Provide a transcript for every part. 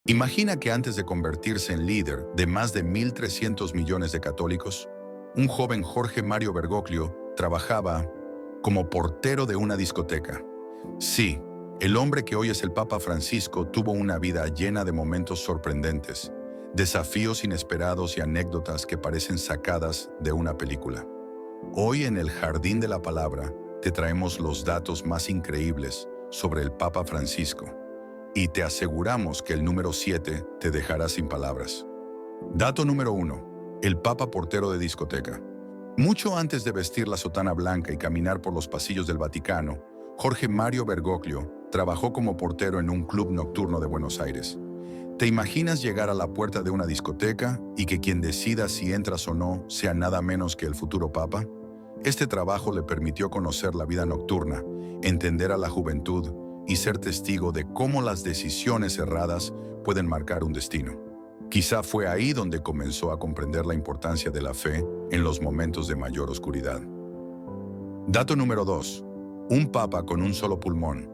Imagina que antes de convertirse en líder de más de 1.300 millones de católicos, un joven Jorge Mario Bergoglio trabajaba como portero de una discoteca. Sí, el hombre que hoy es el Papa Francisco tuvo una vida llena de momentos sorprendentes, desafíos inesperados y anécdotas que parecen sacadas de una película. Hoy en el Jardín de la Palabra te traemos los datos más increíbles sobre el Papa Francisco y te aseguramos que el número 7 te dejará sin palabras. Dato número 1. El Papa portero de discoteca. Mucho antes de vestir la sotana blanca y caminar por los pasillos del Vaticano, Jorge Mario Bergoglio trabajó como portero en un club nocturno de Buenos Aires. ¿Te imaginas llegar a la puerta de una discoteca y que quien decida si entras o no sea nada menos que el futuro Papa? Este trabajo le permitió conocer la vida nocturna, entender a la juventud y ser testigo de cómo las decisiones erradas pueden marcar un destino. Quizá fue ahí donde comenzó a comprender la importancia de la fe en los momentos de mayor oscuridad. Dato número 2. Un papa con un solo pulmón.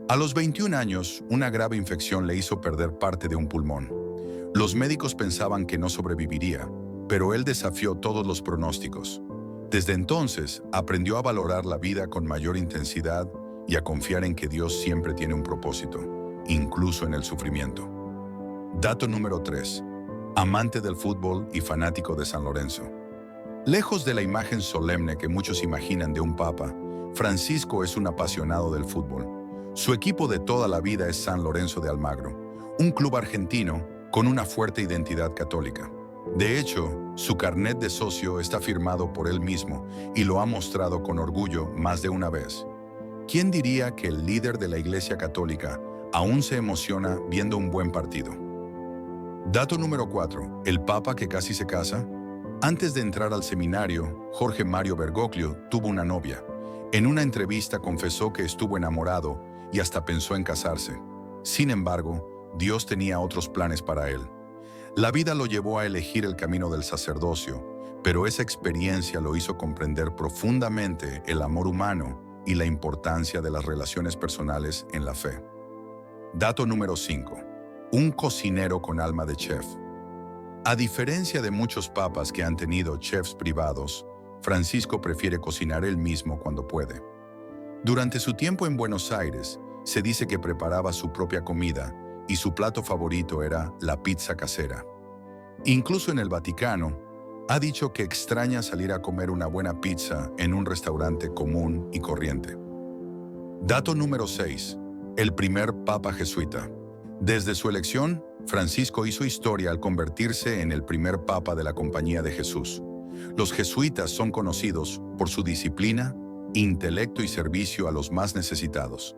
A los 21 años, una grave infección le hizo perder parte de un pulmón. Los médicos pensaban que no sobreviviría, pero él desafió todos los pronósticos. Desde entonces, aprendió a valorar la vida con mayor intensidad y a confiar en que Dios siempre tiene un propósito, incluso en el sufrimiento. Dato número 3. Amante del fútbol y fanático de San Lorenzo. Lejos de la imagen solemne que muchos imaginan de un papa, Francisco es un apasionado del fútbol. Su equipo de toda la vida es San Lorenzo de Almagro, un club argentino con una fuerte identidad católica. De hecho, su carnet de socio está firmado por él mismo y lo ha mostrado con orgullo más de una vez. ¿Quién diría que el líder de la Iglesia Católica aún se emociona viendo un buen partido? Dato número 4. ¿El Papa que casi se casa? Antes de entrar al seminario, Jorge Mario Bergoglio tuvo una novia. En una entrevista confesó que estuvo enamorado y hasta pensó en casarse. Sin embargo, Dios tenía otros planes para él. La vida lo llevó a elegir el camino del sacerdocio, pero esa experiencia lo hizo comprender profundamente el amor humano y la importancia de las relaciones personales en la fe. Dato número 5. Un cocinero con alma de chef. A diferencia de muchos papas que han tenido chefs privados, Francisco prefiere cocinar él mismo cuando puede. Durante su tiempo en Buenos Aires, se dice que preparaba su propia comida y su plato favorito era la pizza casera. Incluso en el Vaticano, ha dicho que extraña salir a comer una buena pizza en un restaurante común y corriente. Dato número 6. El primer papa jesuita. Desde su elección, Francisco hizo historia al convertirse en el primer papa de la Compañía de Jesús. Los jesuitas son conocidos por su disciplina, intelecto y servicio a los más necesitados.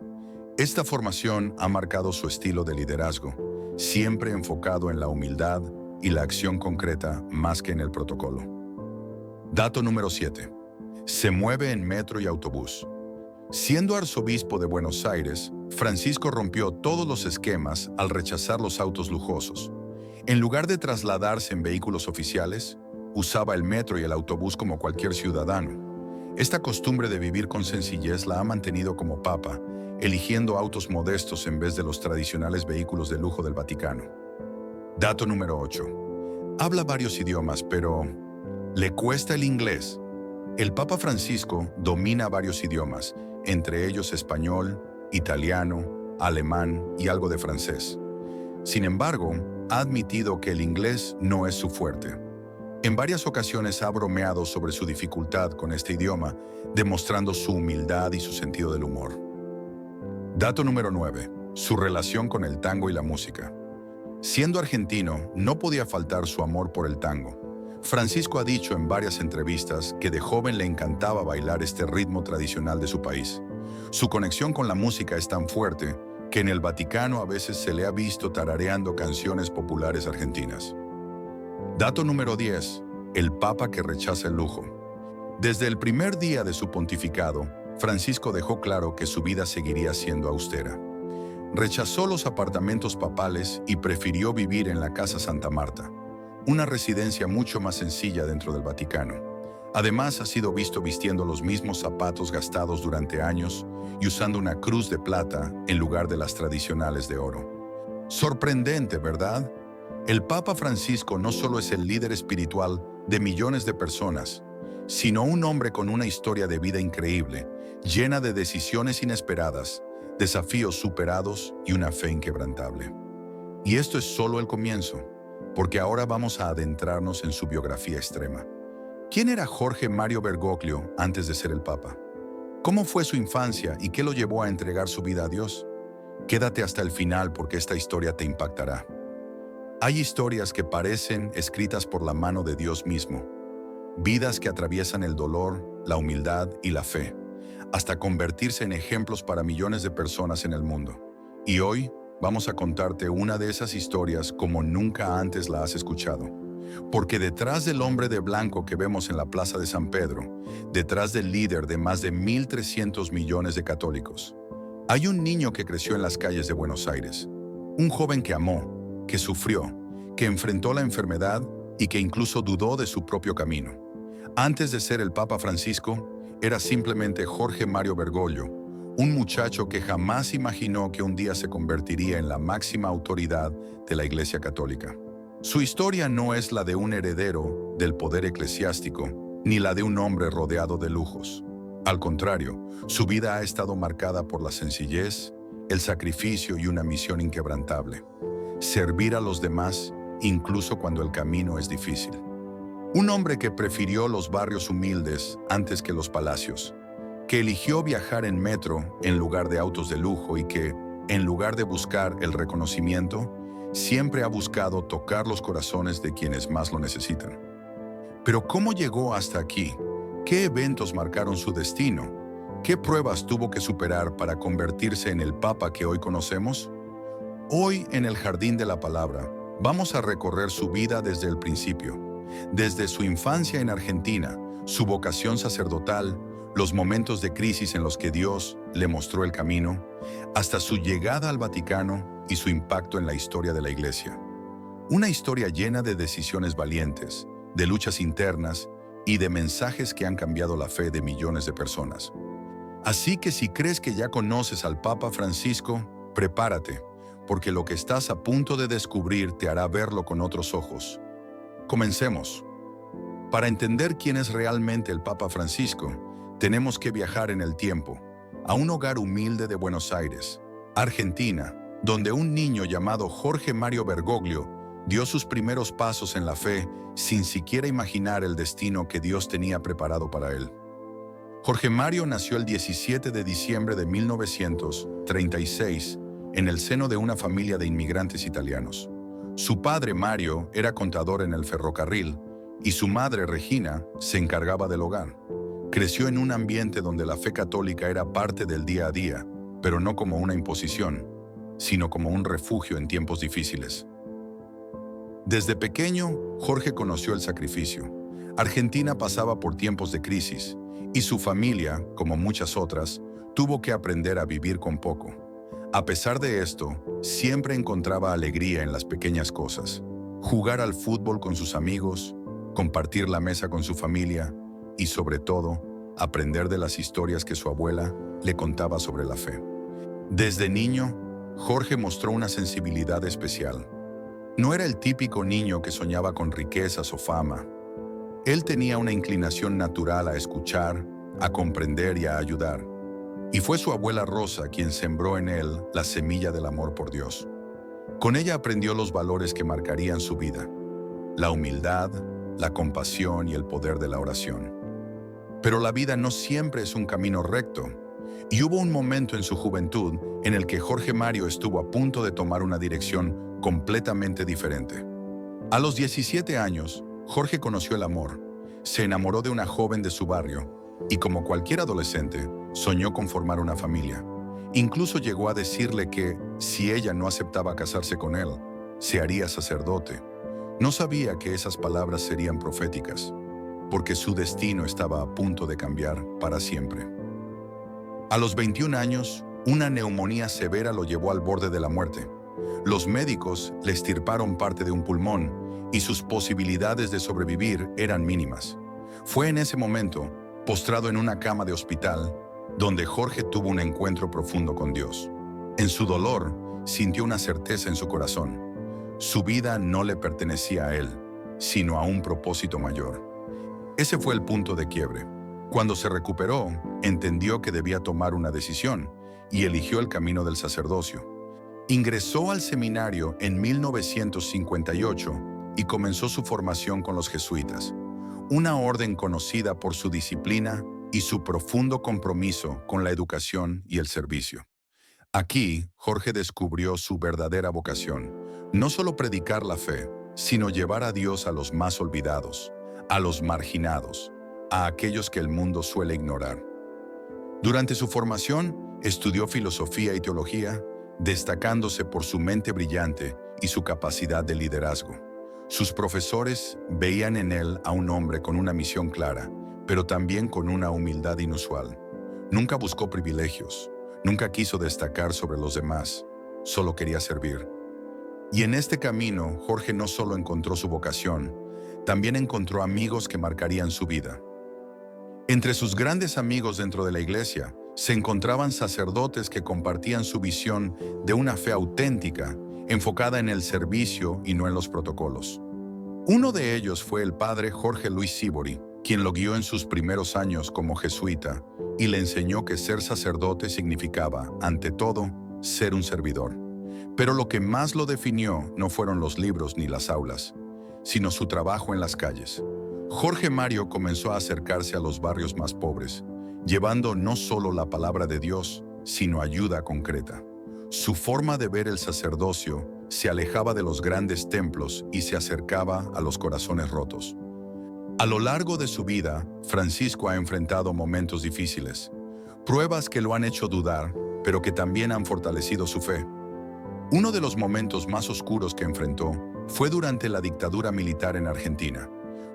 Esta formación ha marcado su estilo de liderazgo, siempre enfocado en la humildad y la acción concreta más que en el protocolo. Dato número 7. Se mueve en metro y autobús. Siendo arzobispo de Buenos Aires, Francisco rompió todos los esquemas al rechazar los autos lujosos. En lugar de trasladarse en vehículos oficiales, usaba el metro y el autobús como cualquier ciudadano. Esta costumbre de vivir con sencillez la ha mantenido como papa, eligiendo autos modestos en vez de los tradicionales vehículos de lujo del Vaticano. Dato número 8. Habla varios idiomas, pero le cuesta el inglés. El Papa Francisco domina varios idiomas, entre ellos español, italiano, alemán y algo de francés. Sin embargo, ha admitido que el inglés no es su fuerte. En varias ocasiones ha bromeado sobre su dificultad con este idioma, demostrando su humildad y su sentido del humor. Dato número 9. Su relación con el tango y la música. Siendo argentino, no podía faltar su amor por el tango. Francisco ha dicho en varias entrevistas que de joven le encantaba bailar este ritmo tradicional de su país. Su conexión con la música es tan fuerte que en el Vaticano a veces se le ha visto tarareando canciones populares argentinas. Dato número 10. El Papa que rechaza el lujo. Desde el primer día de su pontificado, Francisco dejó claro que su vida seguiría siendo austera. Rechazó los apartamentos papales y prefirió vivir en la Casa Santa Marta, una residencia mucho más sencilla dentro del Vaticano. Además, ha sido visto vistiendo los mismos zapatos gastados durante años y usando una cruz de plata en lugar de las tradicionales de oro. Sorprendente, ¿verdad? El Papa Francisco no solo es el líder espiritual de millones de personas, sino un hombre con una historia de vida increíble, llena de decisiones inesperadas, desafíos superados y una fe inquebrantable. Y esto es solo el comienzo, porque ahora vamos a adentrarnos en su biografía extrema. ¿Quién era Jorge Mario Bergoglio antes de ser el Papa? ¿Cómo fue su infancia y qué lo llevó a entregar su vida a Dios? Quédate hasta el final porque esta historia te impactará. Hay historias que parecen escritas por la mano de Dios mismo, vidas que atraviesan el dolor, la humildad y la fe, hasta convertirse en ejemplos para millones de personas en el mundo. Y hoy vamos a contarte una de esas historias como nunca antes la has escuchado. Porque detrás del hombre de blanco que vemos en la Plaza de San Pedro, detrás del líder de más de 1.300 millones de católicos, hay un niño que creció en las calles de Buenos Aires. Un joven que amó, que sufrió, que enfrentó la enfermedad y que incluso dudó de su propio camino. Antes de ser el Papa Francisco, era simplemente Jorge Mario Bergoglio, un muchacho que jamás imaginó que un día se convertiría en la máxima autoridad de la Iglesia Católica. Su historia no es la de un heredero del poder eclesiástico, ni la de un hombre rodeado de lujos. Al contrario, su vida ha estado marcada por la sencillez, el sacrificio y una misión inquebrantable: servir a los demás, incluso cuando el camino es difícil. Un hombre que prefirió los barrios humildes antes que los palacios, que eligió viajar en metro en lugar de autos de lujo y que, en lugar de buscar el reconocimiento, siempre ha buscado tocar los corazones de quienes más lo necesitan. Pero ¿cómo llegó hasta aquí? ¿Qué eventos marcaron su destino? ¿Qué pruebas tuvo que superar para convertirse en el Papa que hoy conocemos? Hoy, en el Jardín de la Palabra, vamos a recorrer su vida desde el principio, desde su infancia en Argentina, su vocación sacerdotal, los momentos de crisis en los que Dios le mostró el camino, hasta su llegada al Vaticano y su impacto en la historia de la Iglesia. Una historia llena de decisiones valientes, de luchas internas y de mensajes que han cambiado la fe de millones de personas. Así que si crees que ya conoces al Papa Francisco, prepárate, porque lo que estás a punto de descubrir te hará verlo con otros ojos. Comencemos. Para entender quién es realmente el Papa Francisco, tenemos que viajar en el tiempo, a un hogar humilde de Buenos Aires, Argentina, donde un niño llamado Jorge Mario Bergoglio dio sus primeros pasos en la fe sin siquiera imaginar el destino que Dios tenía preparado para él. Jorge Mario nació el 17 de diciembre de 1936 en el seno de una familia de inmigrantes italianos. Su padre, Mario, era contador en el ferrocarril y su madre, Regina, se encargaba del hogar. Creció en un ambiente donde la fe católica era parte del día a día, pero no como una imposición, sino como un refugio en tiempos difíciles. Desde pequeño, Jorge conoció el sacrificio. Argentina pasaba por tiempos de crisis, y su familia, como muchas otras, tuvo que aprender a vivir con poco. A pesar de esto, siempre encontraba alegría en las pequeñas cosas: jugar al fútbol con sus amigos, compartir la mesa con su familia y, sobre todo, aprender de las historias que su abuela le contaba sobre la fe. Desde niño, Jorge mostró una sensibilidad especial. No era el típico niño que soñaba con riquezas o fama. Él tenía una inclinación natural a escuchar, a comprender y a ayudar. Y fue su abuela Rosa quien sembró en él la semilla del amor por Dios. Con ella aprendió los valores que marcarían su vida: la humildad, la compasión y el poder de la oración. Pero la vida no siempre es un camino recto, y hubo un momento en su juventud en el que Jorge Mario estuvo a punto de tomar una dirección completamente diferente. A los 17 años, Jorge conoció el amor, se enamoró de una joven de su barrio y, como cualquier adolescente, soñó con formar una familia. Incluso llegó a decirle que, si ella no aceptaba casarse con él, se haría sacerdote. No sabía que esas palabras serían proféticas, porque su destino estaba a punto de cambiar para siempre. A los 21 años, una neumonía severa lo llevó al borde de la muerte. Los médicos le extirparon parte de un pulmón y sus posibilidades de sobrevivir eran mínimas. Fue en ese momento, postrado en una cama de hospital, donde Jorge tuvo un encuentro profundo con Dios. En su dolor, sintió una certeza en su corazón. Su vida no le pertenecía a él, sino a un propósito mayor. Ese fue el punto de quiebre. Cuando se recuperó, entendió que debía tomar una decisión y eligió el camino del sacerdocio. Ingresó al seminario en 1958 y comenzó su formación con los jesuitas, una orden conocida por su disciplina y su profundo compromiso con la educación y el servicio. Aquí, Jorge descubrió su verdadera vocación, no solo predicar la fe, sino llevar a Dios a los más olvidados, a los marginados, a aquellos que el mundo suele ignorar. Durante su formación, estudió filosofía y teología, destacándose por su mente brillante y su capacidad de liderazgo. Sus profesores veían en él a un hombre con una misión clara, pero también con una humildad inusual. Nunca buscó privilegios, nunca quiso destacar sobre los demás, solo quería servir. Y en este camino, Jorge no solo encontró su vocación, también encontró amigos que marcarían su vida. Entre sus grandes amigos dentro de la iglesia, se encontraban sacerdotes que compartían su visión de una fe auténtica, enfocada en el servicio y no en los protocolos. Uno de ellos fue el padre Jorge Luis Sibori, quien lo guió en sus primeros años como jesuita y le enseñó que ser sacerdote significaba, ante todo, ser un servidor. Pero lo que más lo definió no fueron los libros ni las aulas, sino su trabajo en las calles. Jorge Mario comenzó a acercarse a los barrios más pobres, llevando no solo la palabra de Dios, sino ayuda concreta. Su forma de ver el sacerdocio se alejaba de los grandes templos y se acercaba a los corazones rotos. A lo largo de su vida, Francisco ha enfrentado momentos difíciles, pruebas que lo han hecho dudar, pero que también han fortalecido su fe. Uno de los momentos más oscuros que enfrentó fue durante la dictadura militar en Argentina.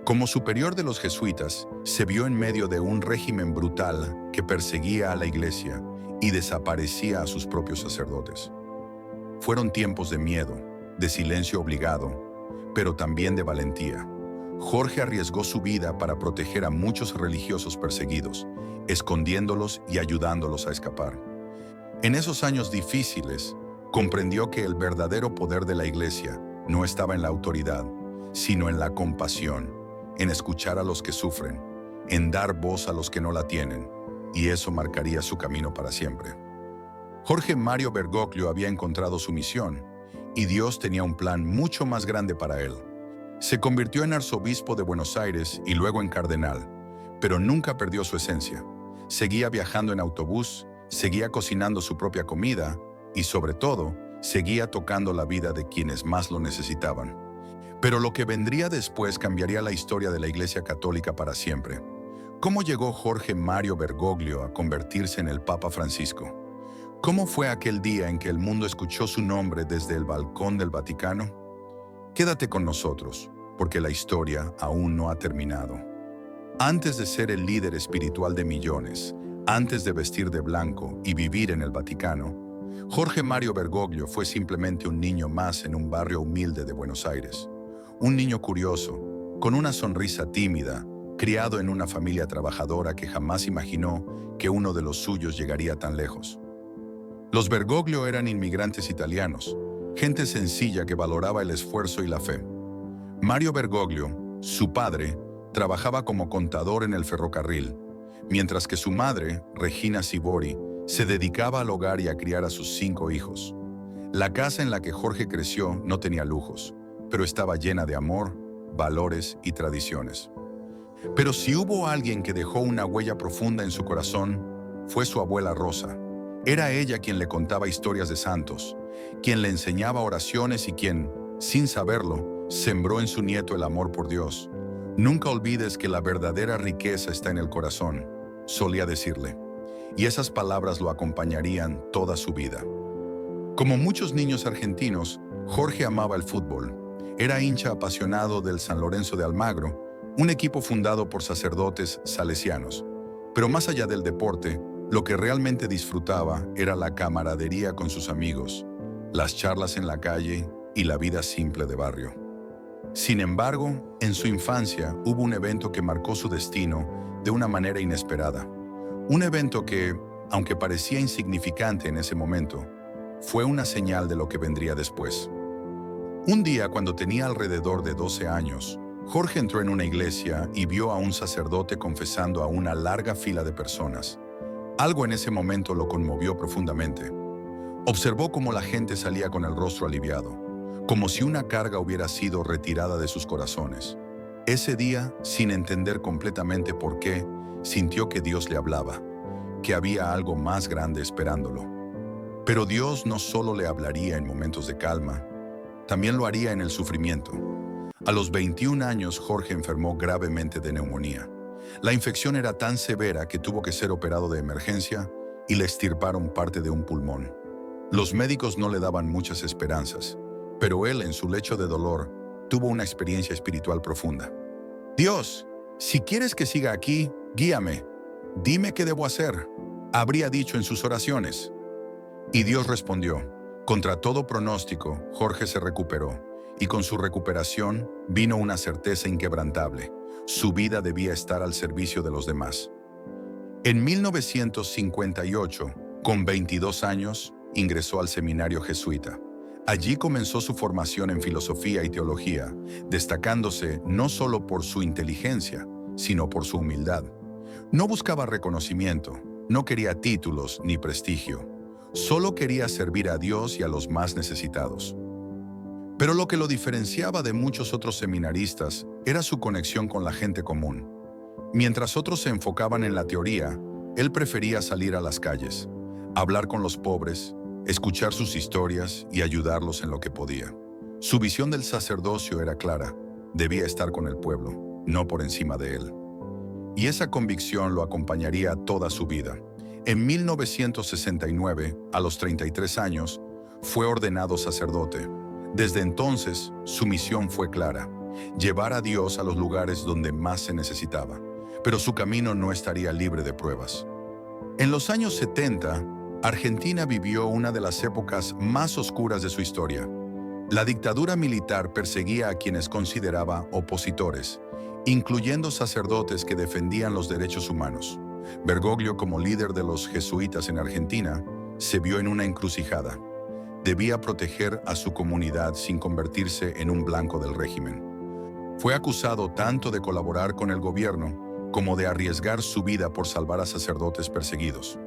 Como superior de los jesuitas, se vio en medio de un régimen brutal que perseguía a la iglesia y desaparecía a sus propios sacerdotes. Fueron tiempos de miedo, de silencio obligado, pero también de valentía. Jorge arriesgó su vida para proteger a muchos religiosos perseguidos, escondiéndolos y ayudándolos a escapar. En esos años difíciles, comprendió que el verdadero poder de la iglesia no estaba en la autoridad, sino en la compasión, en escuchar a los que sufren, en dar voz a los que no la tienen, y eso marcaría su camino para siempre. Jorge Mario Bergoglio había encontrado su misión, y Dios tenía un plan mucho más grande para él. Se convirtió en arzobispo de Buenos Aires y luego en cardenal, pero nunca perdió su esencia. Seguía viajando en autobús, seguía cocinando su propia comida y, sobre todo, seguía tocando la vida de quienes más lo necesitaban. Pero lo que vendría después cambiaría la historia de la Iglesia Católica para siempre. ¿Cómo llegó Jorge Mario Bergoglio a convertirse en el Papa Francisco? ¿Cómo fue aquel día en que el mundo escuchó su nombre desde el balcón del Vaticano? Quédate con nosotros, porque la historia aún no ha terminado. Antes de ser el líder espiritual de millones, antes de vestir de blanco y vivir en el Vaticano, Jorge Mario Bergoglio fue simplemente un niño más en un barrio humilde de Buenos Aires. Un niño curioso, con una sonrisa tímida, criado en una familia trabajadora que jamás imaginó que uno de los suyos llegaría tan lejos. Los Bergoglio eran inmigrantes italianos, gente sencilla que valoraba el esfuerzo y la fe. Mario Bergoglio, su padre, trabajaba como contador en el ferrocarril, mientras que su madre, Regina Sibori, se dedicaba al hogar y a criar a sus 5 hijos. La casa en la que Jorge creció no tenía lujos, pero estaba llena de amor, valores y tradiciones. Pero si hubo alguien que dejó una huella profunda en su corazón, fue su abuela Rosa. Era ella quien le contaba historias de santos, quien le enseñaba oraciones y quien, sin saberlo, sembró en su nieto el amor por Dios. Nunca olvides que la verdadera riqueza está en el corazón, solía decirle, y esas palabras lo acompañarían toda su vida. Como muchos niños argentinos, Jorge amaba el fútbol. Era hincha apasionado del San Lorenzo de Almagro, un equipo fundado por sacerdotes salesianos. Pero más allá del deporte, lo que realmente disfrutaba era la camaradería con sus amigos, las charlas en la calle y la vida simple de barrio. Sin embargo, en su infancia hubo un evento que marcó su destino de una manera inesperada. Un evento que, aunque parecía insignificante en ese momento, fue una señal de lo que vendría después. Un día, cuando tenía alrededor de 12 años, Jorge entró en una iglesia y vio a un sacerdote confesando a una larga fila de personas. Algo en ese momento lo conmovió profundamente. Observó cómo la gente salía con el rostro aliviado, como si una carga hubiera sido retirada de sus corazones. Ese día, sin entender completamente por qué, sintió que Dios le hablaba, que había algo más grande esperándolo. Pero Dios no solo le hablaría en momentos de calma, también lo haría en el sufrimiento. A los 21 años, Jorge enfermó gravemente de neumonía. La infección era tan severa que tuvo que ser operado de emergencia y le extirparon parte de un pulmón. Los médicos no le daban muchas esperanzas, pero él, en su lecho de dolor, tuvo una experiencia espiritual profunda. Dios, si quieres que siga aquí, guíame. Dime qué debo hacer, habría dicho en sus oraciones. Y Dios respondió. Contra todo pronóstico, Jorge se recuperó, y con su recuperación vino una certeza inquebrantable. Su vida debía estar al servicio de los demás. En 1958, con 22 años, ingresó al seminario jesuita. Allí comenzó su formación en filosofía y teología, destacándose no solo por su inteligencia, sino por su humildad. No buscaba reconocimiento, no quería títulos ni prestigio. Solo quería servir a Dios y a los más necesitados. Pero lo que lo diferenciaba de muchos otros seminaristas era su conexión con la gente común. Mientras otros se enfocaban en la teoría, él prefería salir a las calles, hablar con los pobres, escuchar sus historias y ayudarlos en lo que podía. Su visión del sacerdocio era clara: debía estar con el pueblo, no por encima de él. Y esa convicción lo acompañaría toda su vida. En 1969, a los 33 años, fue ordenado sacerdote. Desde entonces, su misión fue clara: llevar a Dios a los lugares donde más se necesitaba. Pero su camino no estaría libre de pruebas. En los años 70, Argentina vivió una de las épocas más oscuras de su historia. La dictadura militar perseguía a quienes consideraba opositores, incluyendo sacerdotes que defendían los derechos humanos. Bergoglio, como líder de los jesuitas en Argentina, se vio en una encrucijada. Debía proteger a su comunidad sin convertirse en un blanco del régimen. Fue acusado tanto de colaborar con el gobierno como de arriesgar su vida por salvar a sacerdotes perseguidos.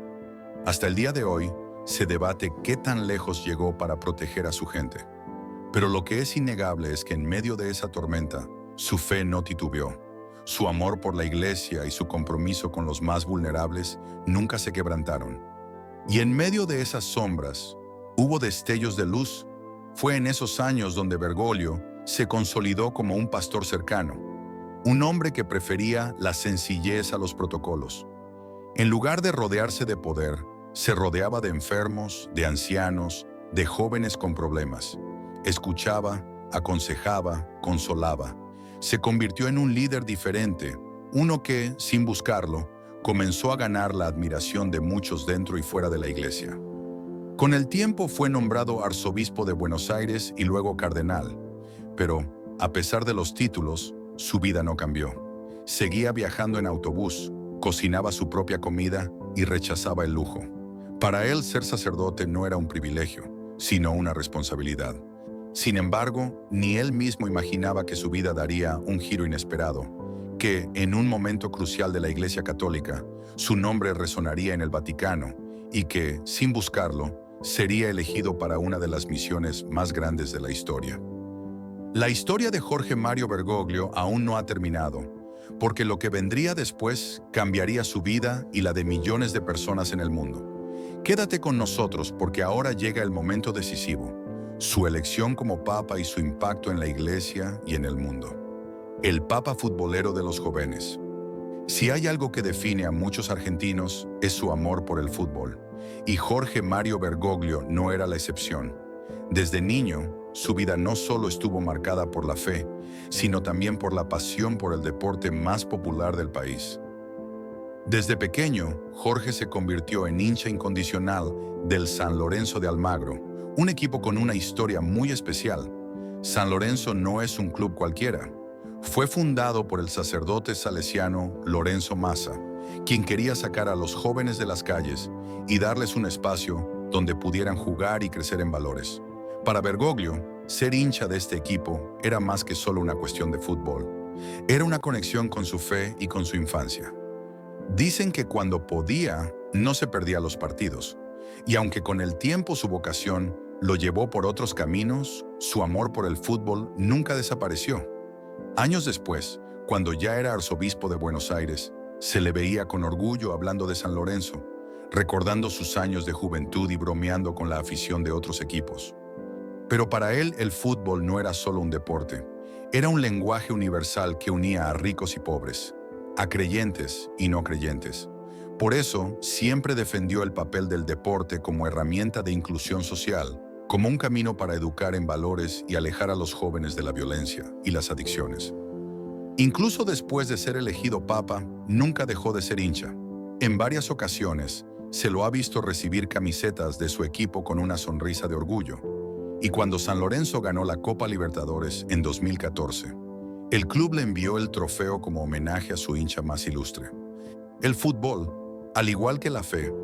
Hasta el día de hoy, se debate qué tan lejos llegó para proteger a su gente. Pero lo que es innegable es que en medio de esa tormenta, su fe no titubeó. Su amor por la iglesia y su compromiso con los más vulnerables nunca se quebrantaron. Y en medio de esas sombras, hubo destellos de luz. Fue en esos años donde Bergoglio se consolidó como un pastor cercano, un hombre que prefería la sencillez a los protocolos. En lugar de rodearse de poder, se rodeaba de enfermos, de ancianos, de jóvenes con problemas. Escuchaba, aconsejaba, consolaba. Se convirtió en un líder diferente, uno que, sin buscarlo, comenzó a ganar la admiración de muchos dentro y fuera de la iglesia. Con el tiempo fue nombrado arzobispo de Buenos Aires y luego cardenal, pero, a pesar de los títulos, su vida no cambió. Seguía viajando en autobús, cocinaba su propia comida y rechazaba el lujo. Para él, ser sacerdote no era un privilegio, sino una responsabilidad. Sin embargo, ni él mismo imaginaba que su vida daría un giro inesperado, que, en un momento crucial de la Iglesia Católica, su nombre resonaría en el Vaticano y que, sin buscarlo, sería elegido para una de las misiones más grandes de la historia. La historia de Jorge Mario Bergoglio aún no ha terminado, porque lo que vendría después cambiaría su vida y la de millones de personas en el mundo. Quédate con nosotros porque ahora llega el momento decisivo, su elección como papa y su impacto en la iglesia y en el mundo. El papa futbolero de los jóvenes. Si hay algo que define a muchos argentinos, es su amor por el fútbol. Y Jorge Mario Bergoglio no era la excepción. Desde niño, su vida no solo estuvo marcada por la fe, sino también por la pasión por el deporte más popular del país. Desde pequeño, Jorge se convirtió en hincha incondicional del San Lorenzo de Almagro, un equipo con una historia muy especial. San Lorenzo no es un club cualquiera. Fue fundado por el sacerdote salesiano Lorenzo Massa, quien quería sacar a los jóvenes de las calles y darles un espacio donde pudieran jugar y crecer en valores. Para Bergoglio, ser hincha de este equipo era más que solo una cuestión de fútbol. Era una conexión con su fe y con su infancia. Dicen que cuando podía, no se perdía los partidos. Y aunque con el tiempo su vocación lo llevó por otros caminos, su amor por el fútbol nunca desapareció. Años después, cuando ya era arzobispo de Buenos Aires, se le veía con orgullo hablando de San Lorenzo, recordando sus años de juventud y bromeando con la afición de otros equipos. Pero para él el fútbol no era solo un deporte, era un lenguaje universal que unía a ricos y pobres, a creyentes y no creyentes. Por eso, siempre defendió el papel del deporte como herramienta de inclusión social, como un camino para educar en valores y alejar a los jóvenes de la violencia y las adicciones. Incluso después de ser elegido papa, nunca dejó de ser hincha. En varias ocasiones, se lo ha visto recibir camisetas de su equipo con una sonrisa de orgullo. Y cuando San Lorenzo ganó la Copa Libertadores en 2014, el club le envió el trofeo como homenaje a su hincha más ilustre. El fútbol, al igual que la fe,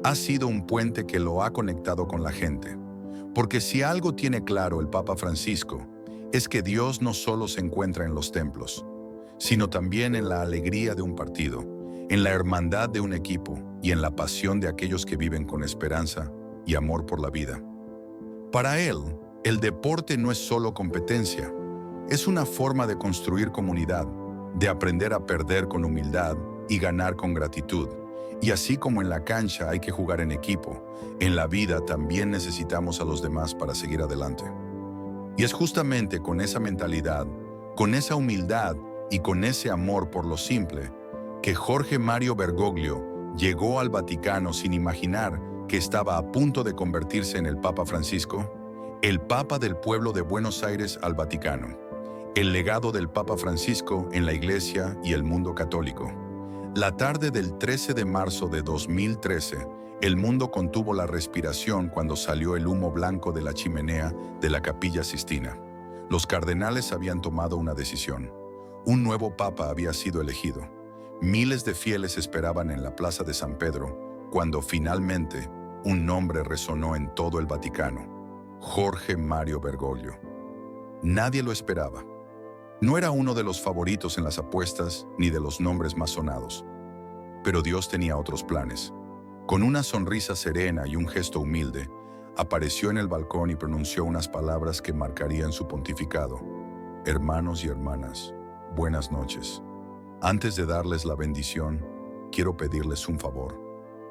ha sido un puente que lo ha conectado con la gente. Porque si algo tiene claro el Papa Francisco, es que Dios no solo se encuentra en los templos, sino también en la alegría de un partido, en la hermandad de un equipo y en la pasión de aquellos que viven con esperanza y amor por la vida. Para él, el deporte no es solo competencia, es una forma de construir comunidad, de aprender a perder con humildad y ganar con gratitud. Y así como en la cancha hay que jugar en equipo, en la vida también necesitamos a los demás para seguir adelante. Y es justamente con esa mentalidad, con esa humildad y con ese amor por lo simple, que Jorge Mario Bergoglio llegó al Vaticano sin imaginar que estaba a punto de convertirse en el Papa Francisco, el Papa del pueblo de Buenos Aires al Vaticano, el legado del Papa Francisco en la Iglesia y el mundo católico. La tarde del 13 de marzo de 2013, el mundo contuvo la respiración cuando salió el humo blanco de la chimenea de la Capilla Sistina. Los cardenales habían tomado una decisión. Un nuevo papa había sido elegido. Miles de fieles esperaban en la Plaza de San Pedro cuando finalmente un nombre resonó en todo el Vaticano: Jorge Mario Bergoglio. Nadie lo esperaba. No era uno de los favoritos en las apuestas ni de los nombres más sonados. Pero Dios tenía otros planes. Con una sonrisa serena y un gesto humilde, apareció en el balcón y pronunció unas palabras que marcarían su pontificado. Hermanos y hermanas, buenas noches. Antes de darles la bendición, quiero pedirles un favor: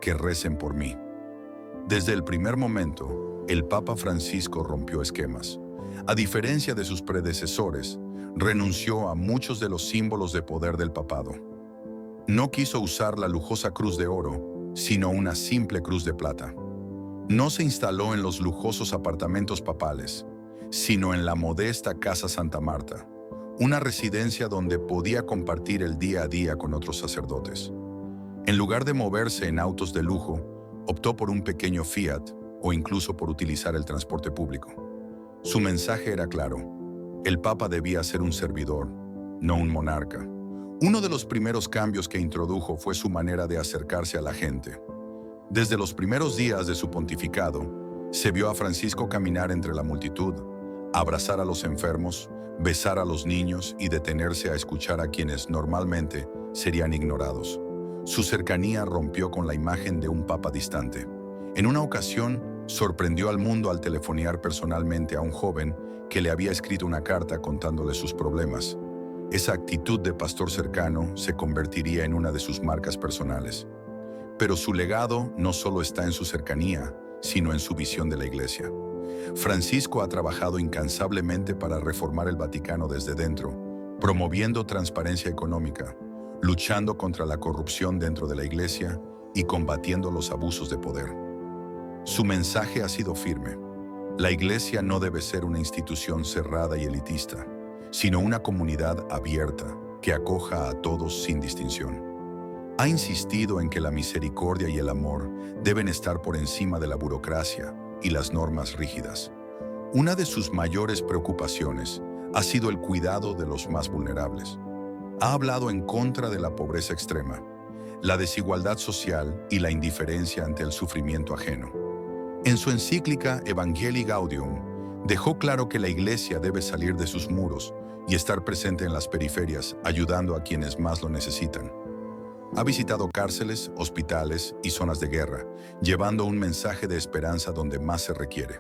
que recen por mí. Desde el primer momento, el Papa Francisco rompió esquemas. A diferencia de sus predecesores, renunció a muchos de los símbolos de poder del papado. No quiso usar la lujosa cruz de oro, sino una simple cruz de plata. No se instaló en los lujosos apartamentos papales, sino en la modesta Casa Santa Marta, una residencia donde podía compartir el día a día con otros sacerdotes. En lugar de moverse en autos de lujo, optó por un pequeño Fiat o incluso por utilizar el transporte público. Su mensaje era claro: el Papa debía ser un servidor, no un monarca. Uno de los primeros cambios que introdujo fue su manera de acercarse a la gente. Desde los primeros días de su pontificado, se vio a Francisco caminar entre la multitud, abrazar a los enfermos, besar a los niños y detenerse a escuchar a quienes normalmente serían ignorados. Su cercanía rompió con la imagen de un papa distante. En una ocasión, sorprendió al mundo al telefonear personalmente a un joven que le había escrito una carta contándole sus problemas. Esa actitud de pastor cercano se convertiría en una de sus marcas personales. Pero su legado no solo está en su cercanía, sino en su visión de la Iglesia. Francisco ha trabajado incansablemente para reformar el Vaticano desde dentro, promoviendo transparencia económica, luchando contra la corrupción dentro de la Iglesia y combatiendo los abusos de poder. Su mensaje ha sido firme: la Iglesia no debe ser una institución cerrada y elitista, sino una comunidad abierta que acoja a todos sin distinción. Ha insistido en que la misericordia y el amor deben estar por encima de la burocracia y las normas rígidas. Una de sus mayores preocupaciones ha sido el cuidado de los más vulnerables. Ha hablado en contra de la pobreza extrema, la desigualdad social y la indiferencia ante el sufrimiento ajeno. En su encíclica Evangelii Gaudium, dejó claro que la Iglesia debe salir de sus muros y estar presente en las periferias, ayudando a quienes más lo necesitan. Ha visitado cárceles, hospitales y zonas de guerra, llevando un mensaje de esperanza donde más se requiere.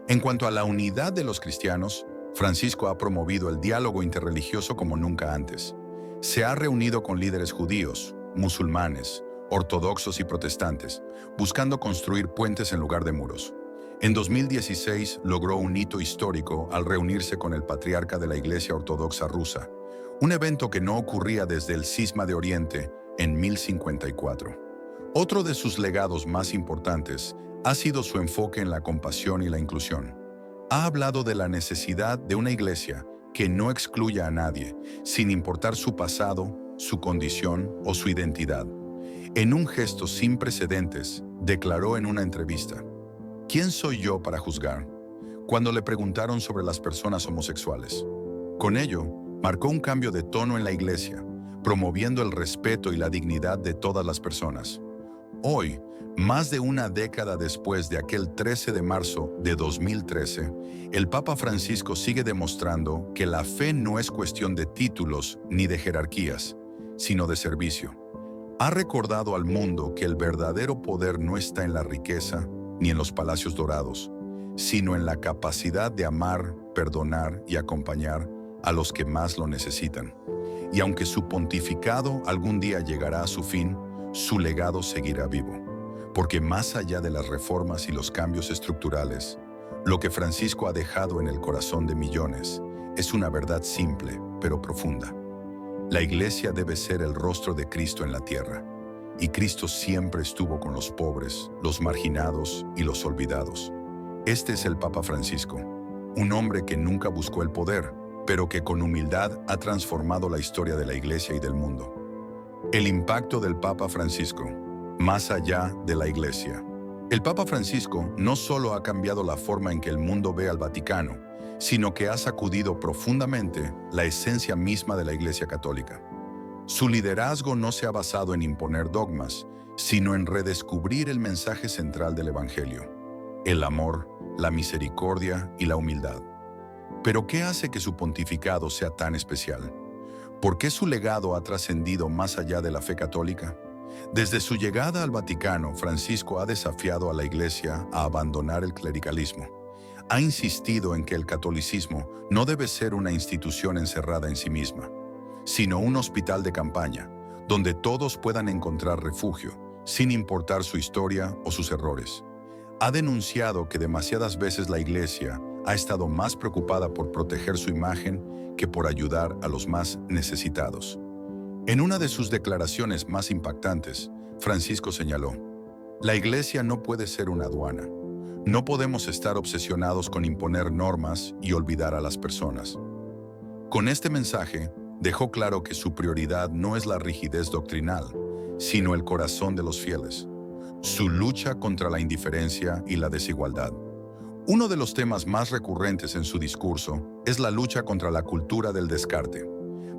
En cuanto a la unidad de los cristianos, Francisco ha promovido el diálogo interreligioso como nunca antes. Se ha reunido con líderes judíos, musulmanes, ortodoxos y protestantes, buscando construir puentes en lugar de muros. En 2016 logró un hito histórico al reunirse con el patriarca de la Iglesia Ortodoxa rusa, un evento que no ocurría desde el Cisma de Oriente en 1054. Otro de sus legados más importantes ha sido su enfoque en la compasión y la inclusión. Ha hablado de la necesidad de una iglesia que no excluya a nadie, sin importar su pasado, su condición o su identidad. En un gesto sin precedentes, declaró en una entrevista: ¿Quién soy yo para juzgar?, cuando le preguntaron sobre las personas homosexuales. Con ello, marcó un cambio de tono en la iglesia, promoviendo el respeto y la dignidad de todas las personas. Hoy, más de una década después de aquel 13 de marzo de 2013, el Papa Francisco sigue demostrando que la fe no es cuestión de títulos ni de jerarquías, sino de servicio. Ha recordado al mundo que el verdadero poder no está en la riqueza ni en los palacios dorados, sino en la capacidad de amar, perdonar y acompañar a los que más lo necesitan. Y aunque su pontificado algún día llegará a su fin, su legado seguirá vivo, porque más allá de las reformas y los cambios estructurales, lo que Francisco ha dejado en el corazón de millones es una verdad simple, pero profunda. La Iglesia debe ser el rostro de Cristo en la tierra, y Cristo siempre estuvo con los pobres, los marginados y los olvidados. Este es el Papa Francisco, un hombre que nunca buscó el poder, pero que con humildad ha transformado la historia de la Iglesia y del mundo. El impacto del Papa Francisco, más allá de la Iglesia. El Papa Francisco no solo ha cambiado la forma en que el mundo ve al Vaticano, sino que ha sacudido profundamente la esencia misma de la Iglesia Católica. Su liderazgo no se ha basado en imponer dogmas, sino en redescubrir el mensaje central del Evangelio: el amor, la misericordia y la humildad. ¿Pero qué hace que su pontificado sea tan especial? ¿Por qué su legado ha trascendido más allá de la fe católica? Desde su llegada al Vaticano, Francisco ha desafiado a la Iglesia a abandonar el clericalismo. Ha insistido en que el catolicismo no debe ser una institución encerrada en sí misma, sino un hospital de campaña, donde todos puedan encontrar refugio, sin importar su historia o sus errores. Ha denunciado que demasiadas veces la Iglesia ha estado más preocupada por proteger su imagen que por ayudar a los más necesitados. En una de sus declaraciones más impactantes, Francisco señaló: la Iglesia no puede ser una aduana. No podemos estar obsesionados con imponer normas y olvidar a las personas. Con este mensaje, dejó claro que su prioridad no es la rigidez doctrinal, sino el corazón de los fieles, su lucha contra la indiferencia y la desigualdad. Uno de los temas más recurrentes en su discurso es la lucha contra la cultura del descarte.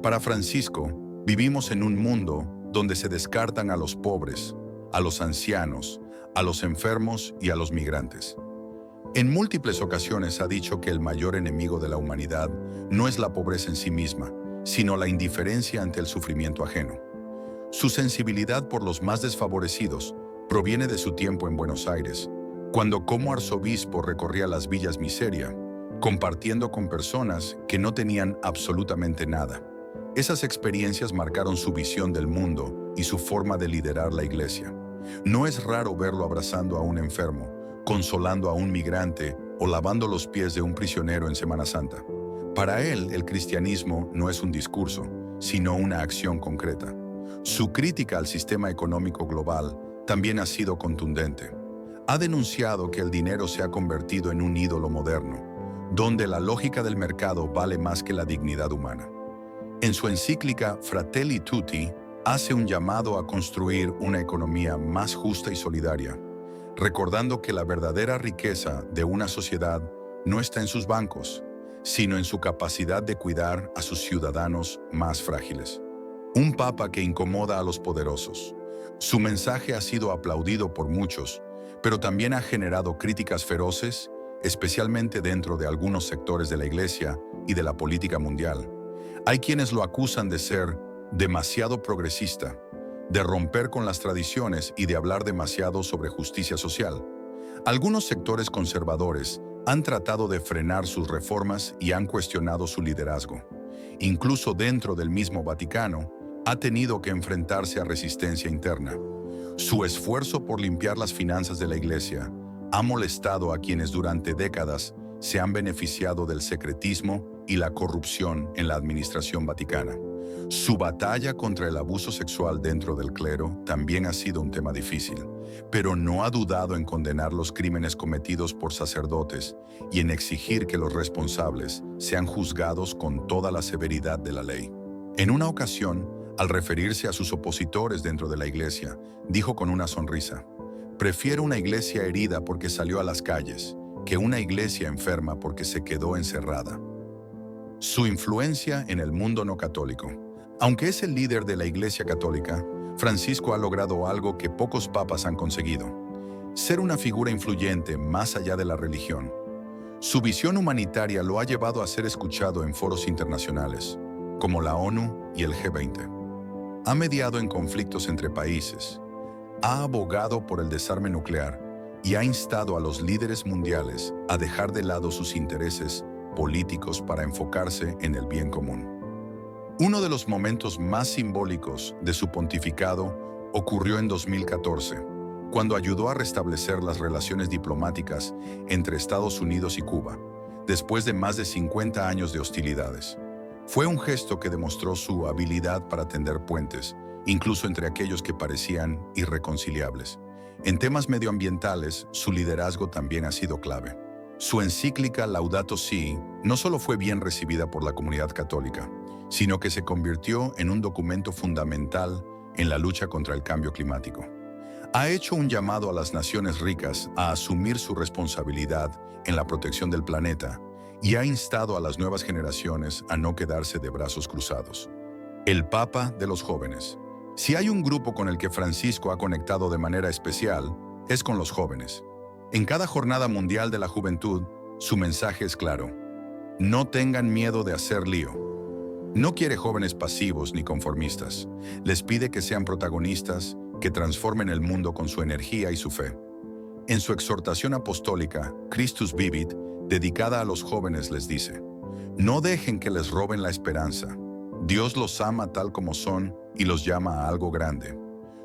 Para Francisco, vivimos en un mundo donde se descartan a los pobres, a los ancianos, a los enfermos y a los migrantes. En múltiples ocasiones ha dicho que el mayor enemigo de la humanidad no es la pobreza en sí misma, sino la indiferencia ante el sufrimiento ajeno. Su sensibilidad por los más desfavorecidos proviene de su tiempo en Buenos Aires, cuando como arzobispo recorría las villas miseria, compartiendo con personas que no tenían absolutamente nada. Esas experiencias marcaron su visión del mundo y su forma de liderar la Iglesia. No es raro verlo abrazando a un enfermo, consolando a un migrante o lavando los pies de un prisionero en Semana Santa. Para él, el cristianismo no es un discurso, sino una acción concreta. Su crítica al sistema económico global también ha sido contundente. Ha denunciado que el dinero se ha convertido en un ídolo moderno, donde la lógica del mercado vale más que la dignidad humana. En su encíclica Fratelli Tutti, hace un llamado a construir una economía más justa y solidaria, recordando que la verdadera riqueza de una sociedad no está en sus bancos, sino en su capacidad de cuidar a sus ciudadanos más frágiles. Un papa que incomoda a los poderosos. Su mensaje ha sido aplaudido por muchos, pero también ha generado críticas feroces, especialmente dentro de algunos sectores de la Iglesia y de la política mundial. Hay quienes lo acusan de ser demasiado progresista, de romper con las tradiciones y de hablar demasiado sobre justicia social. Algunos sectores conservadores han tratado de frenar sus reformas y han cuestionado su liderazgo. Incluso dentro del mismo Vaticano, ha tenido que enfrentarse a resistencia interna. Su esfuerzo por limpiar las finanzas de la Iglesia ha molestado a quienes durante décadas se han beneficiado del secretismo y la corrupción en la administración vaticana. Su batalla contra el abuso sexual dentro del clero también ha sido un tema difícil, pero no ha dudado en condenar los crímenes cometidos por sacerdotes y en exigir que los responsables sean juzgados con toda la severidad de la ley. En una ocasión, al referirse a sus opositores dentro de la Iglesia, dijo con una sonrisa: «Prefiero una iglesia herida porque salió a las calles, que una iglesia enferma porque se quedó encerrada». Su influencia en el mundo no católico. Aunque es el líder de la Iglesia Católica, Francisco ha logrado algo que pocos papas han conseguido: ser una figura influyente más allá de la religión. Su visión humanitaria lo ha llevado a ser escuchado en foros internacionales, como la ONU y el G20. Ha mediado en conflictos entre países, ha abogado por el desarme nuclear y ha instado a los líderes mundiales a dejar de lado sus intereses políticos para enfocarse en el bien común. Uno de los momentos más simbólicos de su pontificado ocurrió en 2014, cuando ayudó a restablecer las relaciones diplomáticas entre Estados Unidos y Cuba, después de más de 50 años de hostilidades. Fue un gesto que demostró su habilidad para tender puentes, incluso entre aquellos que parecían irreconciliables. En temas medioambientales, su liderazgo también ha sido clave. Su encíclica Laudato Si no solo fue bien recibida por la comunidad católica, sino que se convirtió en un documento fundamental en la lucha contra el cambio climático. Ha hecho un llamado a las naciones ricas a asumir su responsabilidad en la protección del planeta y ha instado a las nuevas generaciones a no quedarse de brazos cruzados. El Papa de los jóvenes. Si hay un grupo con el que Francisco ha conectado de manera especial, es con los jóvenes. En cada Jornada Mundial de la Juventud, su mensaje es claro: no tengan miedo de hacer lío. No quiere jóvenes pasivos ni conformistas. Les pide que sean protagonistas, que transformen el mundo con su energía y su fe. En su exhortación apostólica, Christus Vivit, dedicada a los jóvenes, les dice: no dejen que les roben la esperanza. Dios los ama tal como son y los llama a algo grande.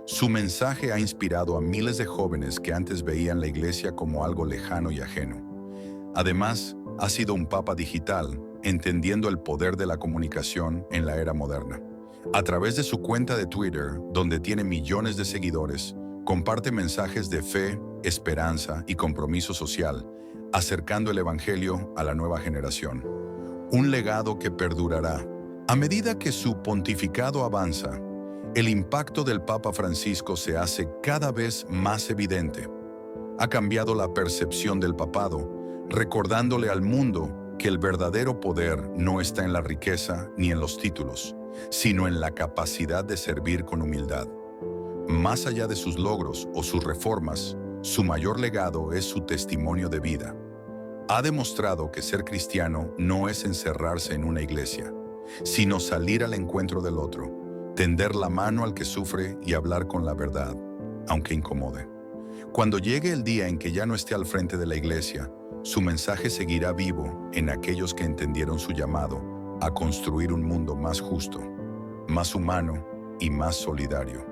Su mensaje ha inspirado a miles de jóvenes que antes veían la Iglesia como algo lejano y ajeno. Además, ha sido un papa digital, entendiendo el poder de la comunicación en la era moderna. A través de su cuenta de Twitter, donde tiene millones de seguidores, comparte mensajes de fe, esperanza y compromiso social, acercando el Evangelio a la nueva generación. Un legado que perdurará. A medida que su pontificado avanza, el impacto del Papa Francisco se hace cada vez más evidente. Ha cambiado la percepción del papado, recordándole al mundo que el verdadero poder no está en la riqueza ni en los títulos, sino en la capacidad de servir con humildad. Más allá de sus logros o sus reformas, su mayor legado es su testimonio de vida. Ha demostrado que ser cristiano no es encerrarse en una iglesia, sino salir al encuentro del otro, tender la mano al que sufre y hablar con la verdad, aunque incomode. Cuando llegue el día en que ya no esté al frente de la iglesia, su mensaje seguirá vivo en aquellos que entendieron su llamado a construir un mundo más justo, más humano y más solidario.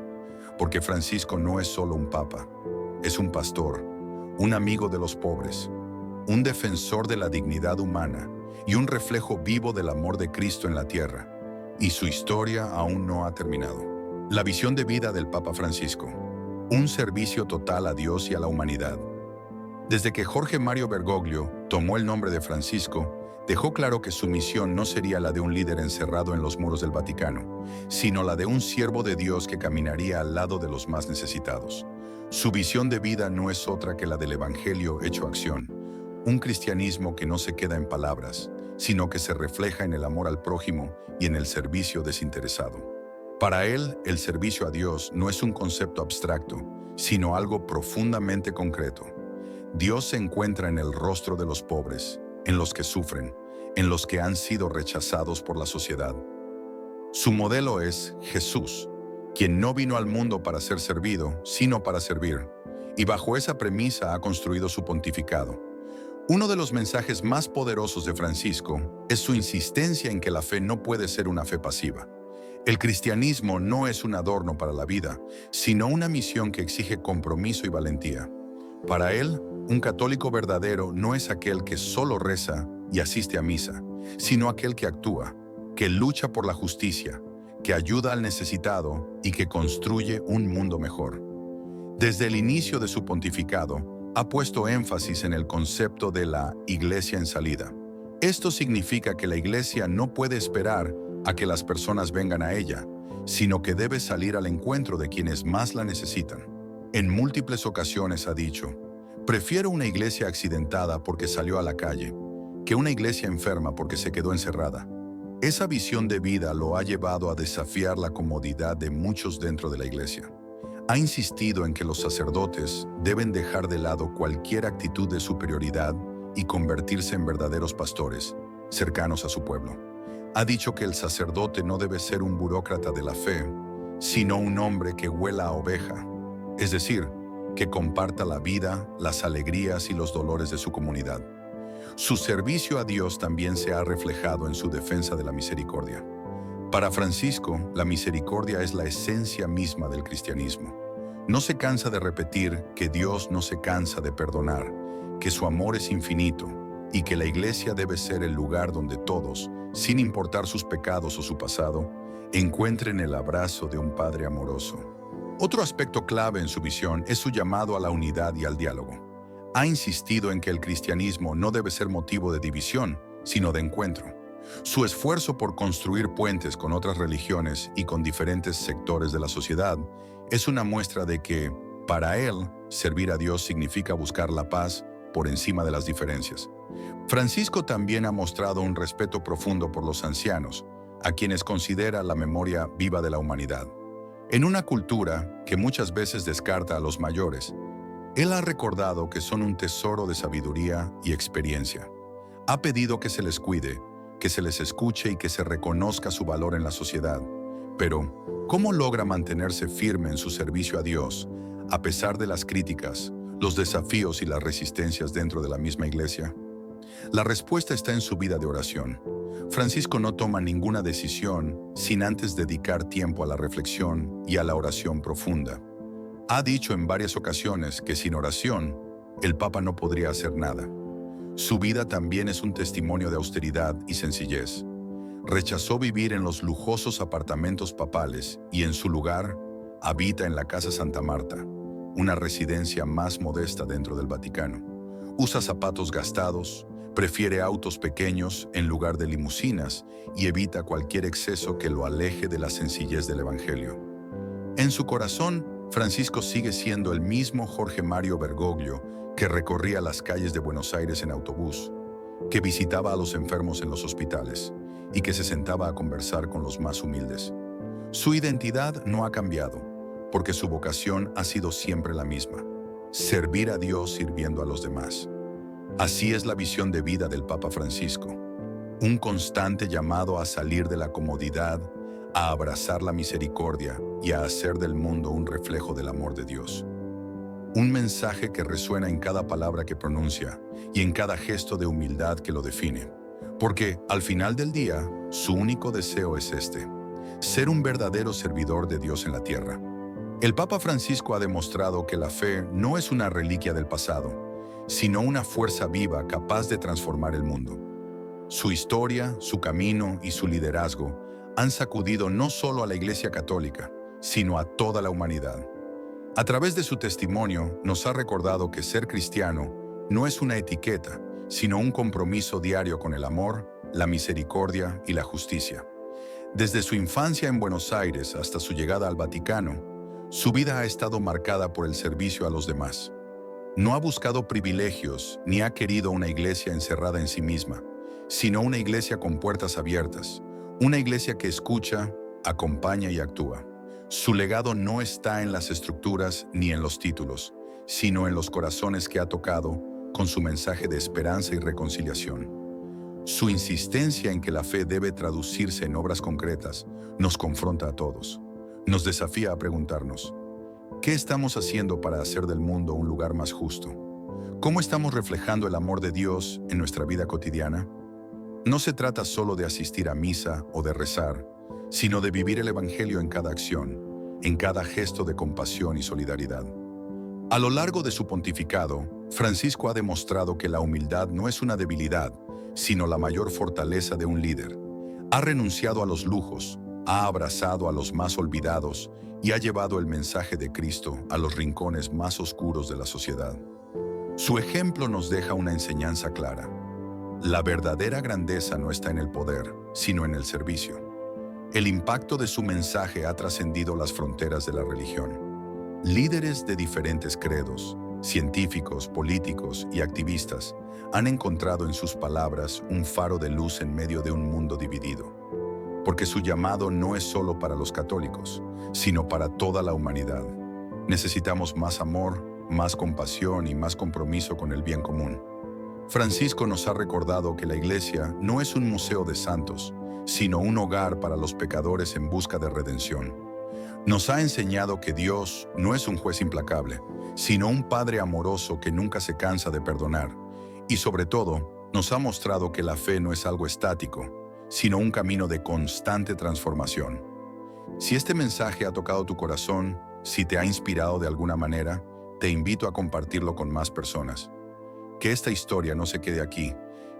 Porque Francisco no es solo un papa, es un pastor, un amigo de los pobres, un defensor de la dignidad humana y un reflejo vivo del amor de Cristo en la tierra. Y su historia aún no ha terminado. La visión de vida del Papa Francisco: un servicio total a Dios y a la humanidad. Desde que Jorge Mario Bergoglio tomó el nombre de Francisco, dejó claro que su misión no sería la de un líder encerrado en los muros del Vaticano, sino la de un siervo de Dios que caminaría al lado de los más necesitados. Su visión de vida no es otra que la del Evangelio hecho acción, un cristianismo que no se queda en palabras, sino que se refleja en el amor al prójimo y en el servicio desinteresado. Para él, el servicio a Dios no es un concepto abstracto, sino algo profundamente concreto. Dios se encuentra en el rostro de los pobres, en los que sufren, en los que han sido rechazados por la sociedad. Su modelo es Jesús, quien no vino al mundo para ser servido, sino para servir, y bajo esa premisa ha construido su pontificado. Uno de los mensajes más poderosos de Francisco es su insistencia en que la fe no puede ser una fe pasiva. El cristianismo no es un adorno para la vida, sino una misión que exige compromiso y valentía. Para él, un católico verdadero no es aquel que solo reza y asiste a misa, sino aquel que actúa, que lucha por la justicia, que ayuda al necesitado y que construye un mundo mejor. Desde el inicio de su pontificado, ha puesto énfasis en el concepto de la Iglesia en salida. Esto significa que la Iglesia no puede esperar a que las personas vengan a ella, sino que debe salir al encuentro de quienes más la necesitan. En múltiples ocasiones ha dicho: prefiero una iglesia accidentada porque salió a la calle, que una iglesia enferma porque se quedó encerrada. Esa visión de vida lo ha llevado a desafiar la comodidad de muchos dentro de la iglesia. Ha insistido en que los sacerdotes deben dejar de lado cualquier actitud de superioridad y convertirse en verdaderos pastores, cercanos a su pueblo. Ha dicho que el sacerdote no debe ser un burócrata de la fe, sino un hombre que huela a oveja, es decir, que comparta la vida, las alegrías y los dolores de su comunidad. Su servicio a Dios también se ha reflejado en su defensa de la misericordia. Para Francisco, la misericordia es la esencia misma del cristianismo. No se cansa de repetir que Dios no se cansa de perdonar, que su amor es infinito y que la iglesia debe ser el lugar donde todos, sin importar sus pecados o su pasado, encuentren el abrazo de un Padre amoroso. Otro aspecto clave en su visión es su llamado a la unidad y al diálogo. Ha insistido en que el cristianismo no debe ser motivo de división, sino de encuentro. Su esfuerzo por construir puentes con otras religiones y con diferentes sectores de la sociedad es una muestra de que, para él, servir a Dios significa buscar la paz por encima de las diferencias. Francisco también ha mostrado un respeto profundo por los ancianos, a quienes considera la memoria viva de la humanidad. En una cultura que muchas veces descarta a los mayores, él ha recordado que son un tesoro de sabiduría y experiencia. Ha pedido que se les cuide, que se les escuche y que se reconozca su valor en la sociedad. Pero, ¿cómo logra mantenerse firme en su servicio a Dios, a pesar de las críticas, los desafíos y las resistencias dentro de la misma iglesia? La respuesta está en su vida de oración. Francisco no toma ninguna decisión sin antes dedicar tiempo a la reflexión y a la oración profunda. Ha dicho en varias ocasiones que sin oración, el Papa no podría hacer nada. Su vida también es un testimonio de austeridad y sencillez. Rechazó vivir en los lujosos apartamentos papales y en su lugar habita en la Casa Santa Marta, una residencia más modesta dentro del Vaticano. Usa zapatos gastados, prefiere autos pequeños en lugar de limusinas y evita cualquier exceso que lo aleje de la sencillez del Evangelio. En su corazón, Francisco sigue siendo el mismo Jorge Mario Bergoglio que recorría las calles de Buenos Aires en autobús, que visitaba a los enfermos en los hospitales y que se sentaba a conversar con los más humildes. Su identidad no ha cambiado, porque su vocación ha sido siempre la misma: servir a Dios sirviendo a los demás. Así es la visión de vida del Papa Francisco, un constante llamado a salir de la comodidad, a abrazar la misericordia y a hacer del mundo un reflejo del amor de Dios. Un mensaje que resuena en cada palabra que pronuncia y en cada gesto de humildad que lo define. Porque, al final del día, su único deseo es este: ser un verdadero servidor de Dios en la tierra. El Papa Francisco ha demostrado que la fe no es una reliquia del pasado, sino una fuerza viva capaz de transformar el mundo. Su historia, su camino y su liderazgo han sacudido no solo a la Iglesia Católica, sino a toda la humanidad. A través de su testimonio nos ha recordado que ser cristiano no es una etiqueta, sino un compromiso diario con el amor, la misericordia y la justicia. Desde su infancia en Buenos Aires hasta su llegada al Vaticano, su vida ha estado marcada por el servicio a los demás. No ha buscado privilegios ni ha querido una iglesia encerrada en sí misma, sino una iglesia con puertas abiertas, una iglesia que escucha, acompaña y actúa. Su legado no está en las estructuras ni en los títulos, sino en los corazones que ha tocado con su mensaje de esperanza y reconciliación. Su insistencia en que la fe debe traducirse en obras concretas nos confronta a todos. Nos desafía a preguntarnos, ¿qué estamos haciendo para hacer del mundo un lugar más justo? ¿Cómo estamos reflejando el amor de Dios en nuestra vida cotidiana? No se trata solo de asistir a misa o de rezar, sino de vivir el Evangelio en cada acción, en cada gesto de compasión y solidaridad. A lo largo de su pontificado, Francisco ha demostrado que la humildad no es una debilidad, sino la mayor fortaleza de un líder. Ha renunciado a los lujos, ha abrazado a los más olvidados y ha llevado el mensaje de Cristo a los rincones más oscuros de la sociedad. Su ejemplo nos deja una enseñanza clara. La verdadera grandeza no está en el poder, sino en el servicio. El impacto de su mensaje ha trascendido las fronteras de la religión. Líderes de diferentes credos, científicos, políticos y activistas han encontrado en sus palabras un faro de luz en medio de un mundo dividido. Porque su llamado no es solo para los católicos, sino para toda la humanidad. Necesitamos más amor, más compasión y más compromiso con el bien común. Francisco nos ha recordado que la Iglesia no es un museo de santos, sino un hogar para los pecadores en busca de redención. Nos ha enseñado que Dios no es un juez implacable, sino un Padre amoroso que nunca se cansa de perdonar. Y sobre todo, nos ha mostrado que la fe no es algo estático, sino un camino de constante transformación. Si este mensaje ha tocado tu corazón, si te ha inspirado de alguna manera, te invito a compartirlo con más personas. Que esta historia no se quede aquí,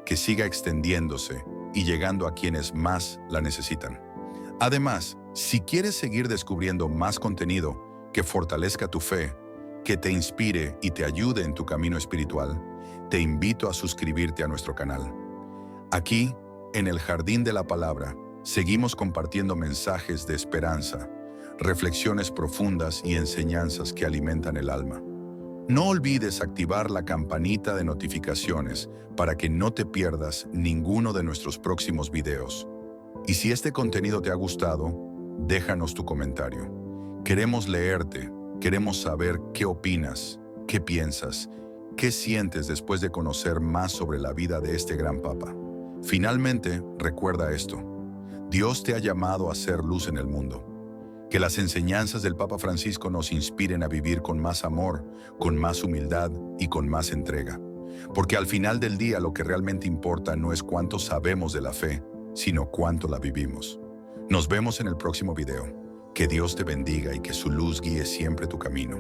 que siga extendiéndose y llegando a quienes más la necesitan. Además, si quieres seguir descubriendo más contenido que fortalezca tu fe, que te inspire y te ayude en tu camino espiritual, te invito a suscribirte a nuestro canal. Aquí, en el Jardín de la Palabra, seguimos compartiendo mensajes de esperanza, reflexiones profundas y enseñanzas que alimentan el alma. No olvides activar la campanita de notificaciones para que no te pierdas ninguno de nuestros próximos videos. Y si este contenido te ha gustado, déjanos tu comentario. Queremos leerte, queremos saber qué opinas, qué piensas, qué sientes después de conocer más sobre la vida de este gran Papa. Finalmente, recuerda esto: Dios te ha llamado a ser luz en el mundo. Que las enseñanzas del Papa Francisco nos inspiren a vivir con más amor, con más humildad y con más entrega. Porque al final del día lo que realmente importa no es cuánto sabemos de la fe, sino cuánto la vivimos. Nos vemos en el próximo video. Que Dios te bendiga y que su luz guíe siempre tu camino.